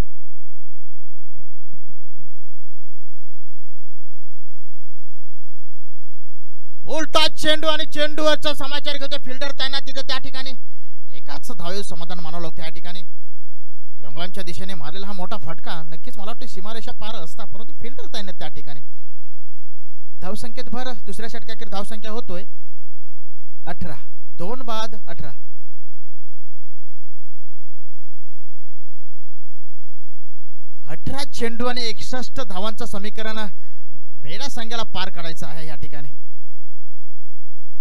उलटा चेंडू आणि चेंडूवरचा समाचार घेतो फिल्डर तैनात तिथे त्या ठिकाणी. एकाच धावे समाधान मानावं लागतं या ठिकाणी. लंगांच्या दिशेने मारलेला हा मोठा फटका नक्कीच मला वाटतं सीमारेषा पार असता परंतु फिल्डर तैनात त्या ठिकाणी. धावसंख्येत भर दुसऱ्या षटकाखेर धावसंख्या होतोय 18. 2 बाद 18. 18 चेंडू आणि 61 धावांचं समीकरण मेढा संघाला पार काढायचं आहे या ठिकाणी.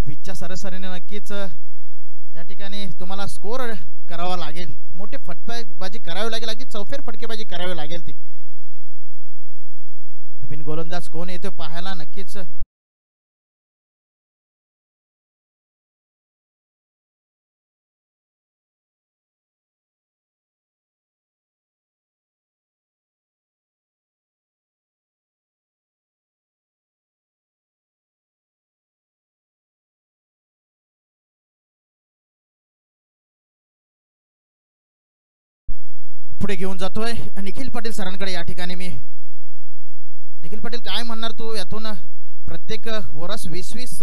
पिचच्या सरासरीने नक्कीच या ठिकाणी तुम्हाला स्कोर करावा लागेल. मोठे फटकेबाजी करावी लागेल. अगदी चौफेर फटकेबाजी करावी लागेल. ती नवीन गोलंदाज कोण येतो पाहायला नक्कीच पुढे घेऊन जातोय निखिल पाटील सरांकडे या ठिकाणी. मी निखिल पाटील काय म्हणणार तू यातून प्रत्येक वर्ष 20-20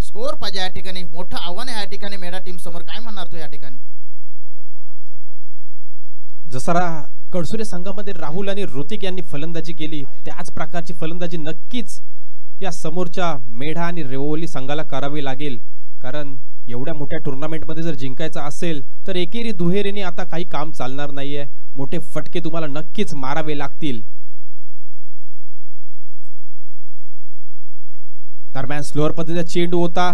स्कोर पाहिजे या ठिकाणी. मोठं आव्हान आहे या ठिकाणी मेढा टीम समोर. काय म्हणणार तू या ठिकाणी? जसा कडसुरे संघामध्ये राहुल आणि ऋतिक यांनी फलंदाजी केली त्याच प्रकारची फलंदाजी नक्कीच या समोरच्या मेढा आणि रेवोली संघाला करावी लागेल. कारण एवढ्या मोठ्या टुर्नामेंटमध्ये जर जिंकायचं असेल तर एकेरी दुहेरीने आता काही काम चालणार नाहीये. मोठे फटके तुम्हाला नक्कीच मारावे लागतील. दरम्यान स्लोअर पद्धतीचा चेंडू होता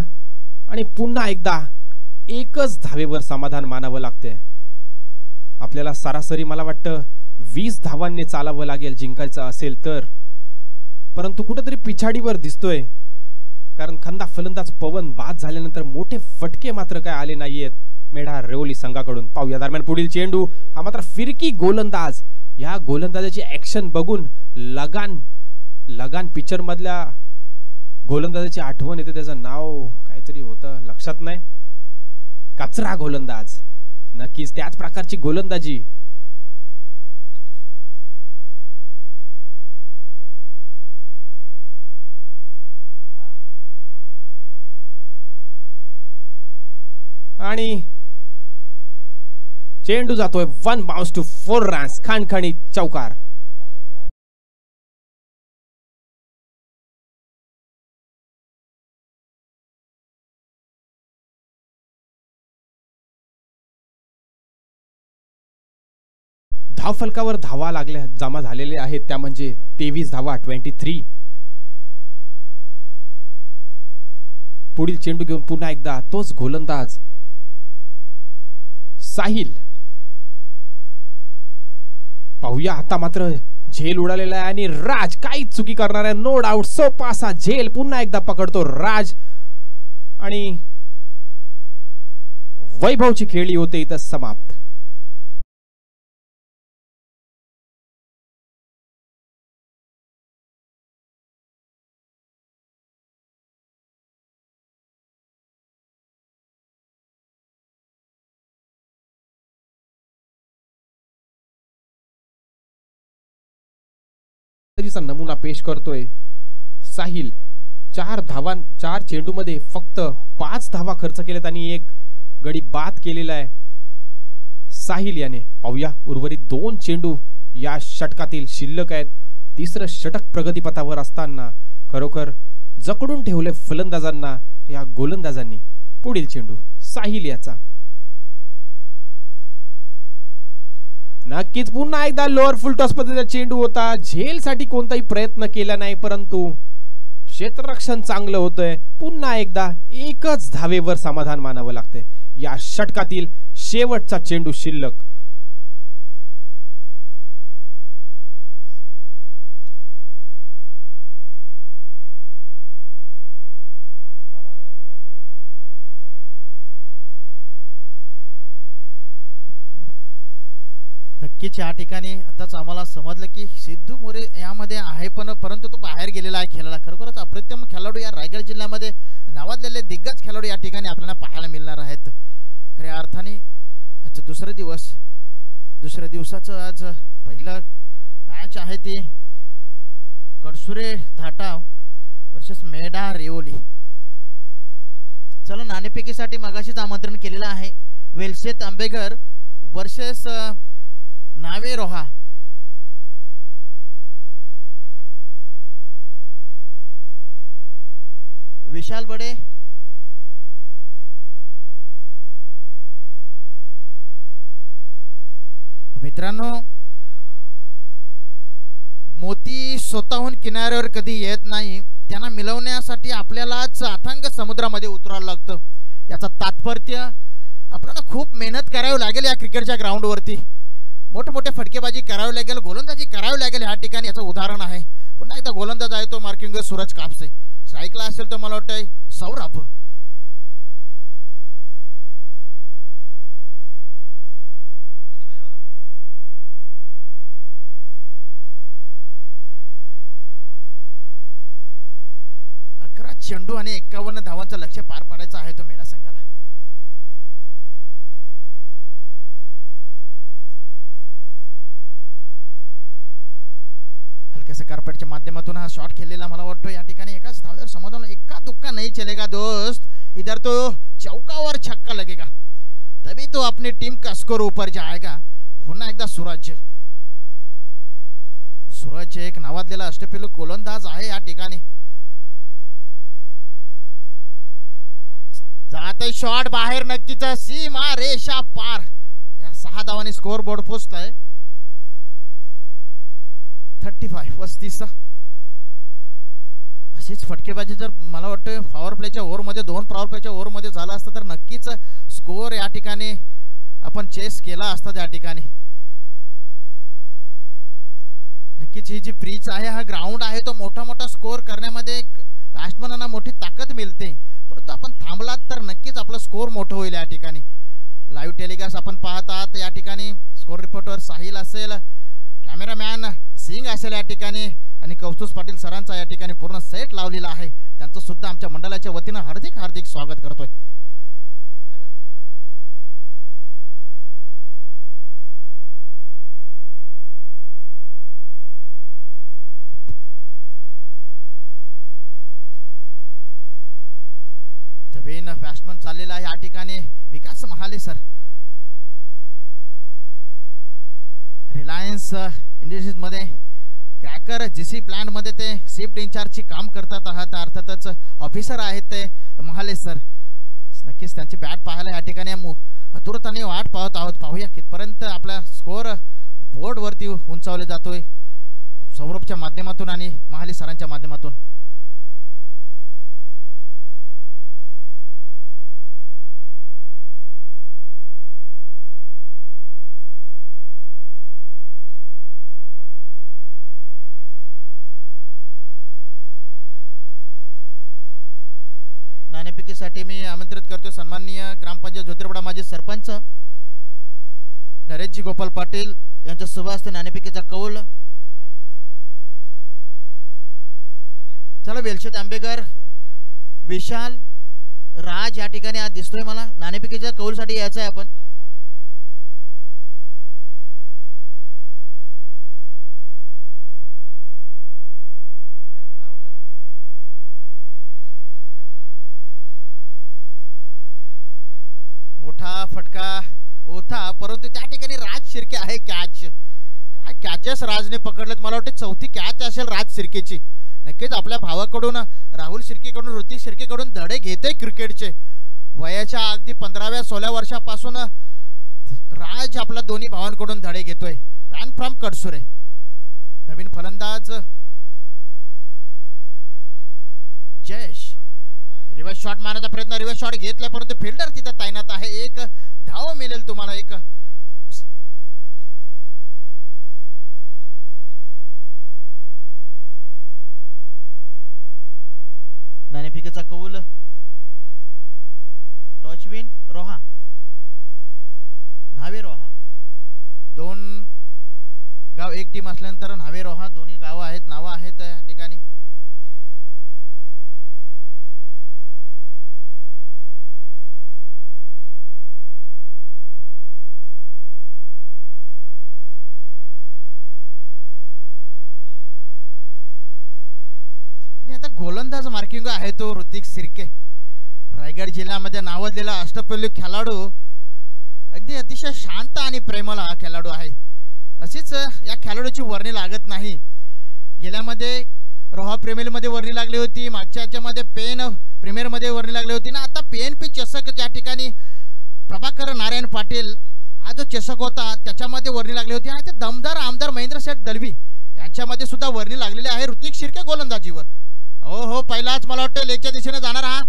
आणि पुन्हा एकदा एकच धावेवर समाधान मानावं लागते. आपल्याला सरासरी मला वाटतं 20 धावांनी चालावं लागेल जिंकायचं असेल तर. परंतु कुठेतरी पिछाडीवर दिसतोय कारण खंदा फलंदाज पवन बाद झाल्यानंतर मोठे फटके मात्र काय आले नाहीयेत मेढा रेवोली संघाकडून. पाहूया दरम्यान पुढील चेंडू. हा मात्र फिरकी गोलंदाज. या गोलंदाजाची ऍक्शन बघून लगान पिक्चर मधल्या गोलंदाजाची आठवण येते. त्याचं नाव काहीतरी होतं लक्षात नाही. कचरा गोलंदाज. नक्कीच त्याच प्रकारची गोलंदाजी. आणि चेंडू जातोय 1 बाउंस टू 4 रन्स. खणखणी चौकार. धावफलकावर धावा लागल्या जमा झालेले आहेत त्या म्हणजे 23 धावा 23. पुढील चेंडू घेऊन पुन्हा एकदा तोच गोलंदाज साहिल. पाहूया आता मात्र झेल उडालेला आहे आणि राज काही चुकी करणार आहे. नो डाऊट सोपा असा झेल पुन्हा एकदा पकडतो राज आणि वैभवची खेळी होते इथं समाप्त. नमुना पेश करतोय साहिल. 4 चेंडू मध्ये फक्त 5 धावा खर्च केलेत आणि 1 गडी बाद केलेला आहे साहिल याने. पाहूया उर्वरित 2 चेंडू या षटकातील शिल्लक आहेत. तिसरं षटक प्रगतीपथावर असताना खरोखर जकडून ठेवले फलंदाजांना या गोलंदाजांनी पुढील चेंडू साहिल याचा. नक्कीच पुन्हा एकदा लोअर फुल टॉस पद्धतीचा चेंडू होता. झेल साठी कोणताही प्रयत्न केला नाही, परंतु क्षेत्ररक्षण चांगलं होतंय. पुन्हा एकदा एकच धावेवर समाधान मानावं लागतंय. या षटकातील शेवटचा चेंडू शिल्लक. नक्कीच या ठिकाणी आताच आम्हाला समजलं की सिद्धू मोरे यामध्ये आहे, परंतु तो बाहेर गेलेला आहे खेळायला. खरोखरच अप्रतिम खेळाडू या रायगड जिल्ह्यामध्ये नावाजलेले दिग्गज खेळाडू या ठिकाणी आपल्याला पाहायला मिळणार आहेत. खऱ्या अर्थाने आज दुसऱ्या दिवसाचं आज पहिलं मॅच आहे ती कडसुरे धाटाव वर्सेस मेढा रेवोली. चला नाणेफेकीसाठी मगाशीच आमंत्रण केलेलं आहे. वेलशेत आंबेघर वर्सेस नावे रोहा. विशाल बडे मित्रांनो, मोती स्वतःहून किनाऱ्यावर कधी येत नाही, त्यांना मिळवण्यासाठी आपल्यालाच अथांग समुद्रामध्ये उतरावं लागतं. याचा तात्पर्य आपल्याला खूप मेहनत करावी लागेल. या क्रिकेटच्या ग्राउंडवरती मोठमोठे फटकेबाजी करावी लागेल, गोलंदाजी करावी लागेल. ह्या ठिकाणी याचं उदाहरण आहे. पुन्हा एकदा गोलंदाज आहे तो मार्किंग सूरज कापसे. स्ट्राईकला असेल तर मला वाटतंय सौरभ. चेंडू आणि 51 धावांचं लक्ष्य पार पाडायचं आहे तो मेढा संघाला. हलक्याच्या कार्पेटच्या माध्यमातून हा शॉट खेळलेला मला वाटतो या ठिकाणी एकाच धावेवर समाधान. एका दुक्का नहीं चलेगा दोस्त, इधर तो चौका और छक्का लगेगा तभी तो अपनी टीम का स्कोर ऊपर जाएगा. पुन्हा एकदा सूरज एक नावाजलेला अष्टपैलू गोलंदाज आहे. या ठिकाणी जाते शॉट बाहेर, नक्कीच सीमा रेषा पार. या 6 धावांनी स्कोर बोर्ड पोहोचलाय 35. अशीच फटकेबाजी जर मला वाटतं पॉवर प्लेच्या ओव्हरमध्ये 2 पॉवर प्लेच्या ओव्हरमध्ये झाला असता तर नक्कीच स्कोर या ठिकाणी आपण चेस केला असता. त्या ठिकाणी नक्कीच ही जी पिच आहे, हा ग्राउंड आहे, तो मोठा स्कोर करण्यामध्ये बॅट्समनांना मोठी ताकद मिळते. परंतु आपण थांबलात तर नक्कीच आपला स्कोर मोठं होईल. या ठिकाणी लाईव्ह टेलिकास्ट आपण पाहतात. या ठिकाणी स्कोर रिपोर्टर साहिल असेल, कॅमेरामॅन सिंग असेल या ठिकाणी, आणि कौस्तुभ पाटील सरांचा या ठिकाणी पूर्ण सेट लावलेला आहे. त्यांचं सुद्धा आमच्या मंडळाच्या वतीनं हार्दिक स्वागत करतोय. बॅट्समन चाललेला आहे या ठिकाणी विकास महाले सर. रिलायन्स इंडस्ट्रीज मध्ये क्रॅकर जीसी प्लांट मध्ये ते शिफ्ट इंचार्जची काम करतात आहात. अर्थातच ऑफिसर आहेत ते महाले सर. नक्कीच त्यांची बॅट पाहायला या ठिकाणी आतुरतेने वाट पाहत आहोत. पाहूया कितपर्यंत आपला स्कोर बोर्ड वरती उंचावले जातोय सौरभच्या माध्यमातून आणि महाले सरांच्या माध्यमातून. नाणेफेकीसाठी मी आमंत्रित करतो सन्माननीय ग्रामपंचायत ज्योतिर्वाडा माजी सरपंच नरेशजी गोपाल पाटील यांच्या शुभ हस्ते नाणेफेकीचा कौल. चला वेलशेत आंबेघर विशाल राज या ठिकाणी आज दिसतोय मला. नाणेफेकीच्या कौलसाठी यायचं आहे आपण. मोठा फटका होता, परंतु त्या ठिकाणी राज शिर्के आहे. कॅच काय कॅचेस राजने पकडलेत. मला वाटते 4थी कॅच असेल राज शिर्केची. नक्कीच आपल्या भावाकडून राहुल शिर्केकडून ऋतिक शिर्केकडून धडे घेते क्रिकेटचे. वयाच्या अगदी 15व्या-16व्या वर्षापासून राज आपल्या दोन्ही भावांकडून धडे घेतोय. Pan from कडसुरे. नवीन फलंदाज जयेश. रिव्हर्स शॉट मारण्याचा प्रयत्न, रिव्हर्स शॉट घेतलाय परंतु फिल्डर तिथे तैनात आहे. एक धाव मिळेल तुम्हाला. एक नाणेफेकीचा कौल. टॉचविन रोहा, न्हावे रोहा. दोन गाव एक टीम असल्यानंतर न्हावे रोहा दोन्ही गाव आहेत, नावं आहेत या ठिकाणी. आणि आता गोलंदाज मार्किंग आहे तो ऋतिक शिर्के. रायगड जिल्ह्यामध्ये नावाजलेला अष्टपैलू खेळाडू. अगदी अतिशय शांत आणि प्रेमळ हा खेळाडू आहे. अशीच या खेळाडूची वर्णी लागत नाही. गेल्यामध्ये रोहा प्रीमियरमध्ये वर्णी लागली होती, मागच्या याच्यामध्ये पेन प्रीमियरमध्ये वर्णी लागली होती ना. आता PNP चषक ज्या ठिकाणी प्रभाकर नारायण पाटील हा जो चषक होता त्याच्यामध्ये वर्णी लागली होती. आणि ते दमदार आमदार महेंद्र शेठ दलवी यांच्यामध्ये सुद्धा वर्णी लागलेली आहे ऋतिक शिर्के गोलंदाजीवर. हो, पहिलाच मला वाटतं लेगच्या दिशेने जाणार हा.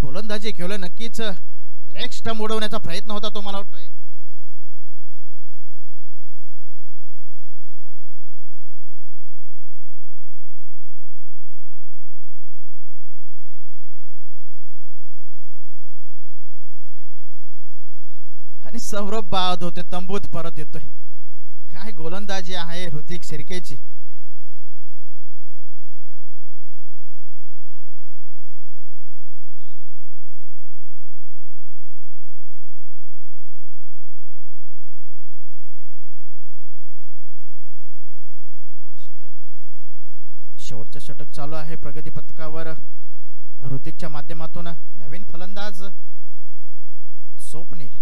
गोलंदाजी केलं, नक्कीच लेग स्टंप उडवण्याचा प्रयत्न होता तो मला वाटतोय. आणि सौरभ बाद होते, तंबूत परत येतोय. काय गोलंदाजी आहे ऋतिक शिर्केची. शेवटचं षटक चालू आहे प्रगती पथकावर. ऋतिकच्या माध्यमातून नवीन फलंदाज स्वप्नील.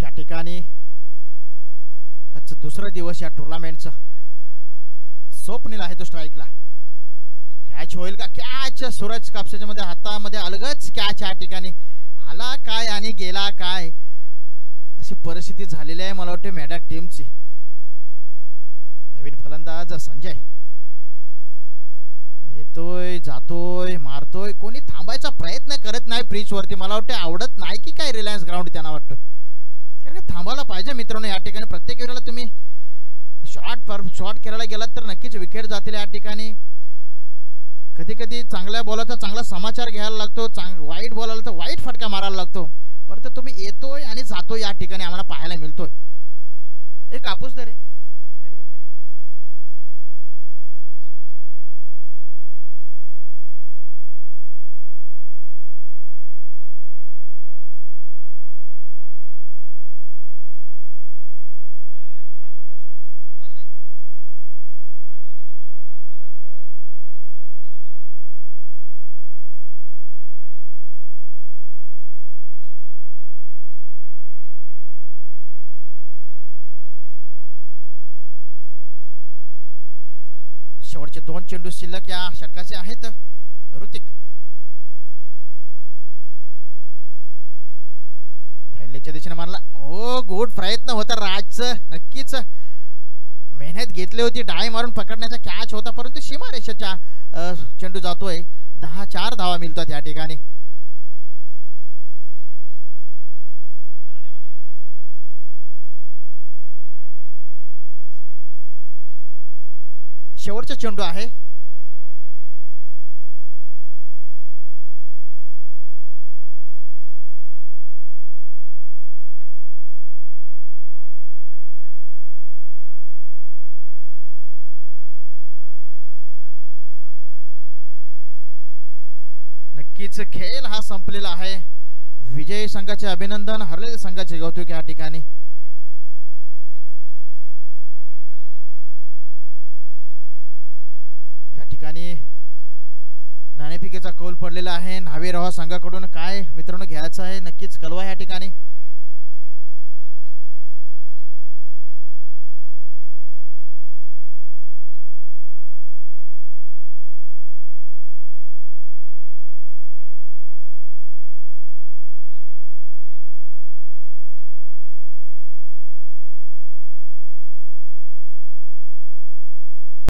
या ठिकाणी दुसरा दिवस या टुर्नामेंटचा. स्वप्नील आहे तो स्ट्राईकला. कॅच होईल का? कॅच. सूरज कापसाच्या मध्ये हातामध्ये अलगच कॅच या ठिकाणी. आला काय आणि गेला काय अशी परिस्थिती झालेली आहे मला वाटते मेढा टीमची. नवीन फलंदाज संजय येतोय, जातोय, मारतोय. कोणी थांबायचा प्रयत्न करत नाही पिच वरती. मला वाटते आवडत नाही की काय रिलायन्स ग्राउंड त्यांना वाटतं. थांबायला पाहिजे मित्रांनो. या ठिकाणी प्रत्येक वेळेला तुम्ही शॉट खेळायला गेलात तर नक्कीच विकेट जातील या ठिकाणी. कधी कधी चांगल्या बॉलाचा चांगला समाचार घ्यायला लागतो, वाईट बॉल आला तर वाईट फटका मारायला लागतो. परंतु तुम्ही येतोय आणि जातोय या ठिकाणी आम्हाला पाहायला मिळतोय. एक कापूस दे रे. मेडिकल शेवटचे 2 चेंडू शिल्लक या षटकाचे आहेत. ऋतिक फाईनलेगच्या दिशेने मारला. हो, गुड प्रयत्न होता राजचं. नक्कीच मेहनत घेतली होती डाय मारून पकडण्याचा. कॅच होता परंतु सीमारेषेच्या चेंडू जातोय. 10-4 धावा मिळतात या ठिकाणी. शेवटचा चेंडू आहे. नक्कीच खेळ हा संपलेला आहे. विजयी संघाचे अभिनंदन, हरलेल्या संघाचे कौतुक या ठिकाणी. या ठिकाणी नाणेफेकीचा कौल पडलेला आहे. न्हावी रोहा संघाकडून काय मित्रांनो घ्यायचं आहे नक्कीच कळवा या ठिकाणी.